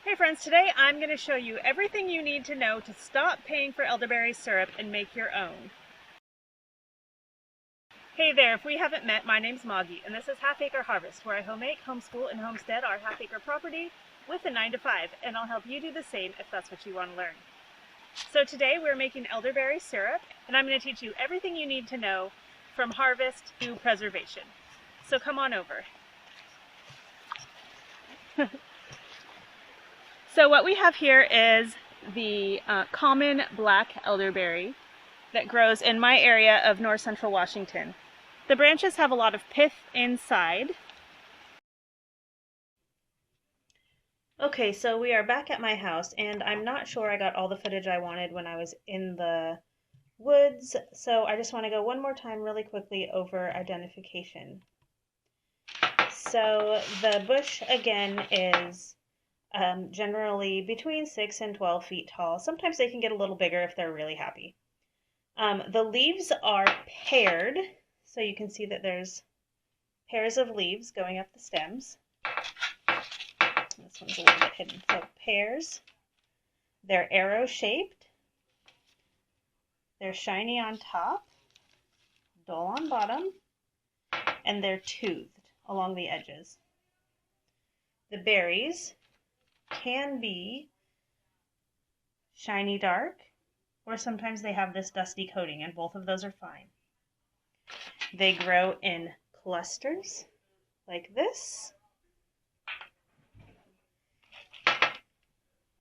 Hey friends, today I'm going to show you everything you need to know to stop paying for elderberry syrup and make your own. Hey there, if we haven't met, my name's Moggy, and this is Half-Acre Harvest, where I homemake, homeschool, and homestead our half-acre property with a 9-to-5, and I'll help you do the same if that's what you want to learn. So today we're making elderberry syrup, and I'm going to teach you everything you need to know from harvest to preservation. So come on over. So what we have here is the common black elderberry that grows in my area of north central Washington. The branches have a lot of pith inside. Okay, so we are back at my house, and I'm not sure I got all the footage I wanted when I was in the woods, so I just want to go one more time really quickly over identification. So the bush again is generally between 6 and 12 feet tall. Sometimes they can get a little bigger if they're really happy. The leaves are paired, so you can see that there's pairs of leaves going up the stems. This one's a little bit hidden. So pairs. They're arrow-shaped. They're shiny on top, dull on bottom, and they're toothed along the edges. The berries can be shiny dark, or sometimes they have this dusty coating, and both of those are fine. They grow in clusters like this,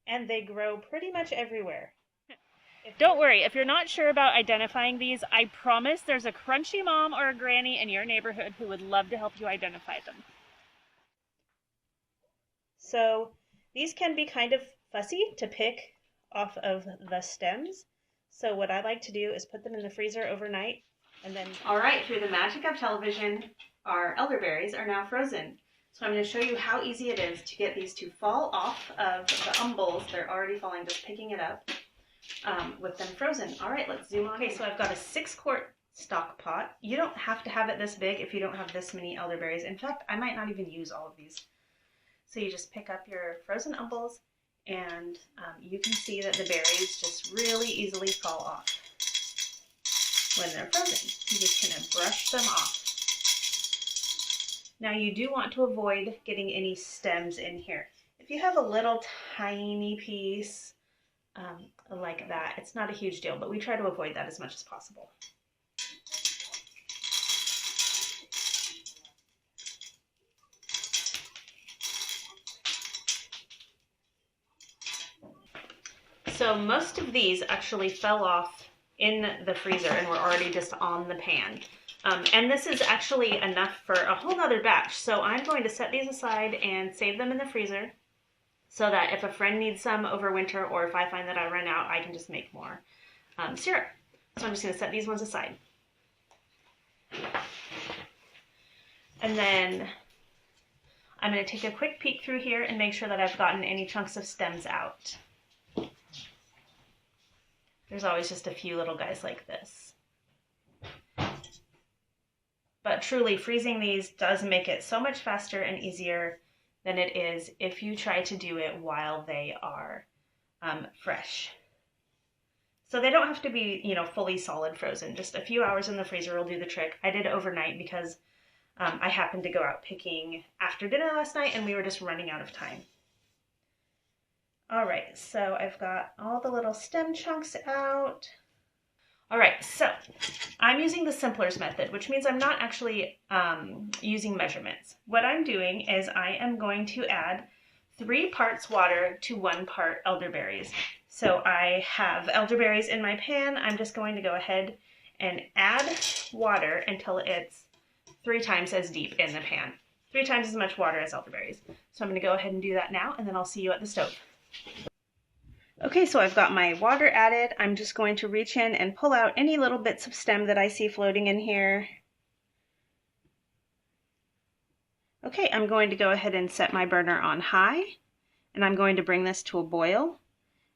and they grow pretty much everywhere. Don't worry, if you're not sure about identifying these, I promise there's a crunchy mom or a granny in your neighborhood who would love to help you identify them. So these can be kind of fussy to pick off of the stems. So what I like to do is put them in the freezer overnight and then... All right, through the magic of television, our elderberries are now frozen. So I'm going to show you how easy it is to get these to fall off of the umbels. They're already falling, just picking it up with them frozen. All right, let's zoom on. Okay, so I've got a 6-quart stock pot. You don't have to have it this big if you don't have this many elderberries. In fact, I might not even use all of these. So you just pick up your frozen umbels, and you can see that the berries just really easily fall off when they're frozen. You just kind of brush them off. Now you do want to avoid getting any stems in here. If you have a little tiny piece like that, it's not a huge deal, but we try to avoid that as much as possible. So most of these actually fell off in the freezer and were already just on the pan. And this is actually enough for a whole nother batch. So I'm going to set these aside and save them in the freezer so that if a friend needs some over winter, or if I find that I run out, I can just make more syrup. So I'm just going to set these ones aside. And then I'm going to take a quick peek through here and make sure that I've gotten any chunks of stems out. There's always just a few little guys like this. But truly, freezing these does make it so much faster and easier than it is if you try to do it while they are fresh. So they don't have to be, fully solid frozen. Just a few hours in the freezer will do the trick. I did overnight because I happened to go out picking after dinner last night and we were just running out of time. All right, so I've got all the little stem chunks out. All right, so I'm using the simplest method, which means I'm not actually using measurements. What I'm doing is I am going to add 3 parts water to 1 part elderberries. So I have elderberries in my pan. I'm just going to go ahead and add water until it's 3 times as deep in the pan. 3 times as much water as elderberries. So I'm going to go ahead and do that now, and then I'll see you at the stove. Okay, so I've got my water added. I'm just going to reach in and pull out any little bits of stem that I see floating in here. Okay, I'm going to go ahead and set my burner on high, and I'm going to bring this to a boil.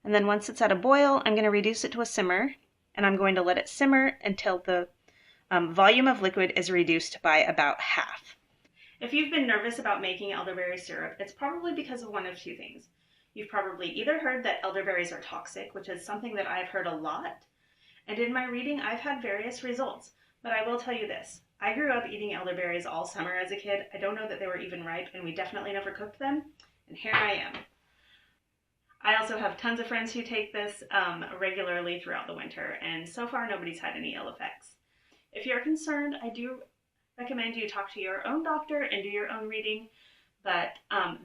And then once it's at a boil, I'm going to reduce it to a simmer, and I'm going to let it simmer until the volume of liquid is reduced by about half. If you've been nervous about making elderberry syrup, it's probably because of one of 2 things. You've probably either heard that elderberries are toxic, which is something that I've heard a lot, and in my reading I've had various results. But I will tell you this, I grew up eating elderberries all summer as a kid. I don't know that they were even ripe, and we definitely never cooked them, and here I am. I also have tons of friends who take this regularly throughout the winter, and so far nobody's had any ill effects. If you're concerned, I do recommend you talk to your own doctor and do your own reading, but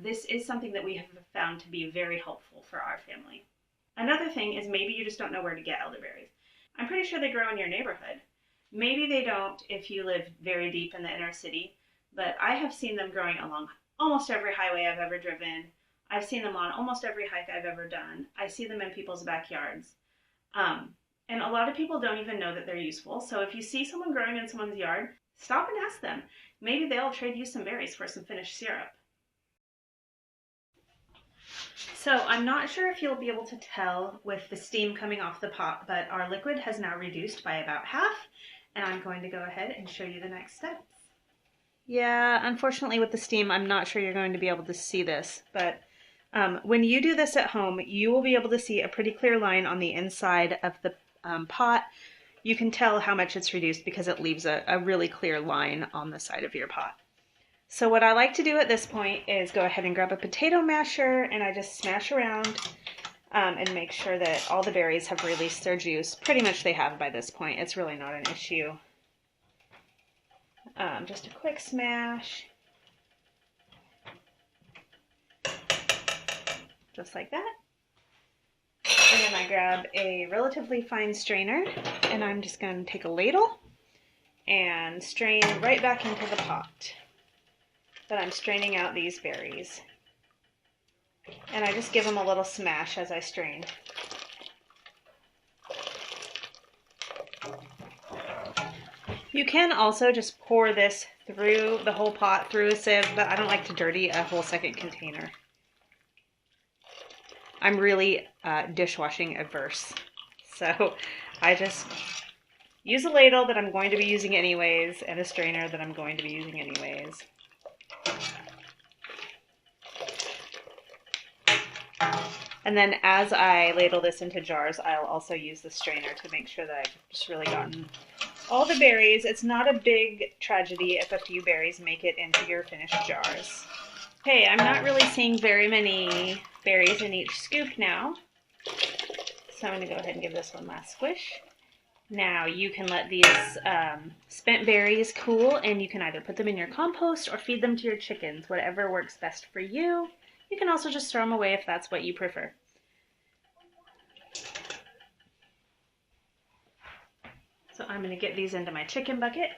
this is something that we have found to be very helpful for our family. Another thing is maybe you just don't know where to get elderberries. I'm pretty sure they grow in your neighborhood. Maybe they don't if you live very deep in the inner city, but I have seen them growing along almost every highway I've ever driven. I've seen them on almost every hike I've ever done. I see them in people's backyards. And a lot of people don't even know that they're useful. So if you see someone growing in someone's yard, stop and ask them. Maybe they'll trade you some berries for some finished syrup. So I'm not sure if you'll be able to tell with the steam coming off the pot, but our liquid has now reduced by about half, and I'm going to go ahead and show you the next steps. Yeah, unfortunately with the steam, I'm not sure you're going to be able to see this, but when you do this at home, you will be able to see a pretty clear line on the inside of the pot. You can tell how much it's reduced because it leaves a really clear line on the side of your pot. So what I like to do at this point is go ahead and grab a potato masher, and I just smash around and make sure that all the berries have released their juice. Pretty much they have by this point. It's really not an issue. Just a quick smash. Just like that. And then I grab a relatively fine strainer, and I'm just going to take a ladle and strain right back into the pot. But I'm straining out these berries. And I just give them a little smash as I strain. You can also just pour this through the whole pot through a sieve, but I don't like to dirty a whole second container. I'm really dishwashing averse, so I just use a ladle that I'm going to be using anyways and a strainer that I'm going to be using anyways. And then as I ladle this into jars, I'll also use the strainer to make sure that I've just really gotten all the berries. It's not a big tragedy if a few berries make it into your finished jars. Okay, I'm not really seeing very many berries in each scoop now, so I'm going to go ahead and give this one last squish. Now you can let these spent berries cool, and you can either put them in your compost or feed them to your chickens, whatever works best for you. You can also just throw them away if that's what you prefer. So I'm going to get these into my chicken bucket.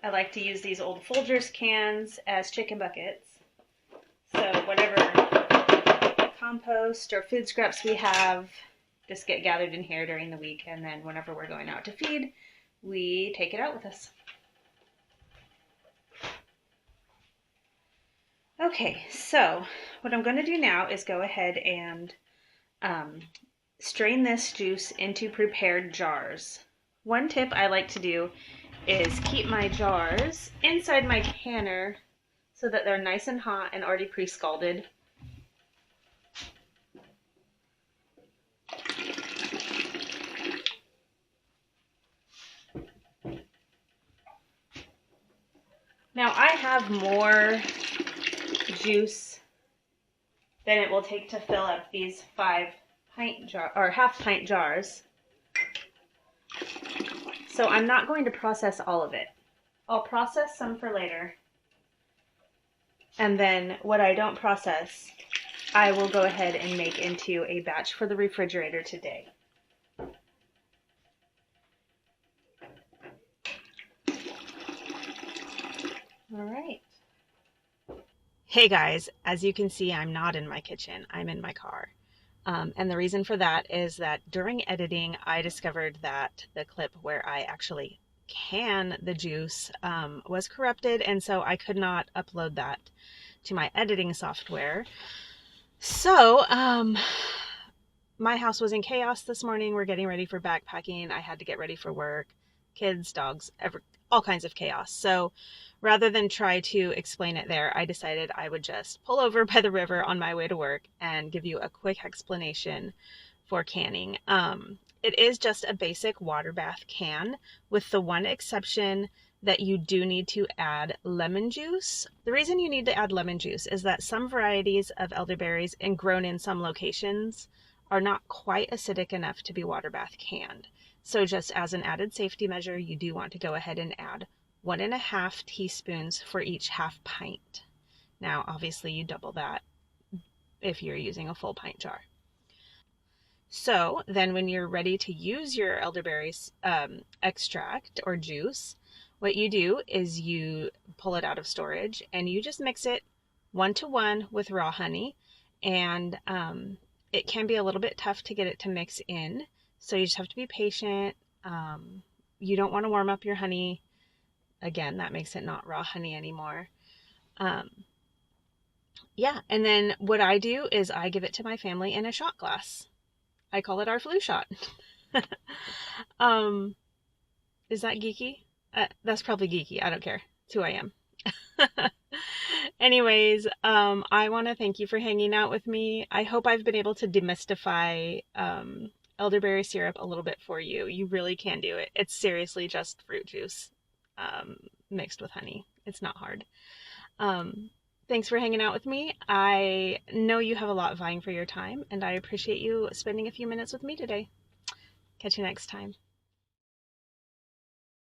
I like to use these old Folgers cans as chicken buckets. So whatever compost or food scraps we have just get gathered in here during the week, and then whenever we're going out to feed, we take it out with us. Okay, so what I'm going to do now is go ahead and strain this juice into prepared jars. One tip I like to do is keep my jars inside my canner so that they're nice and hot and already pre-scalded. Now I have more juice than it will take to fill up these 5-pint jar or half-pint jars. So I'm not going to process all of it. I'll process some for later. And then what I don't process, I will go ahead and make into a batch for the refrigerator today. All right. Hey guys, as you can see, I'm not in my kitchen, I'm in my car. And the reason for that is that during editing, I discovered that the clip where I actually can the juice was corrupted, and so I could not upload that to my editing software. So my house was in chaos this morning. We're getting ready for backpacking. I had to get ready for work, kids, dogs, all kinds of chaos. So rather than try to explain it there, I decided I would just pull over by the river on my way to work and give you a quick explanation for canning. It is just a basic water bath can, with the one exception that you do need to add lemon juice. The reason you need to add lemon juice is that some varieties of elderberries and grown in some locations are not quite acidic enough to be water bath canned. So just as an added safety measure, you do want to go ahead and add 1.5 teaspoons for each half pint. Now, obviously you double that if you're using a full pint jar. So then when you're ready to use your elderberry extract or juice, what you do is you pull it out of storage and you just mix it 1-to-1 with raw honey. And it can be a little bit tough to get it to mix in. So you just have to be patient. You don't want to warm up your honey. Again, that makes it not raw honey anymore. Yeah, and then what I do is I give it to my family in a shot glass. I call it our flu shot. Is that geeky? That's probably geeky. I don't care. It's who I am. Anyways, I want to thank you for hanging out with me. I hope I've been able to demystify elderberry syrup a little bit for you. You really can do it. It's seriously just fruit juice mixed with honey. It's not hard. Thanks for hanging out with me. I know you have a lot vying for your time, and I appreciate you spending a few minutes with me today. Catch you next time.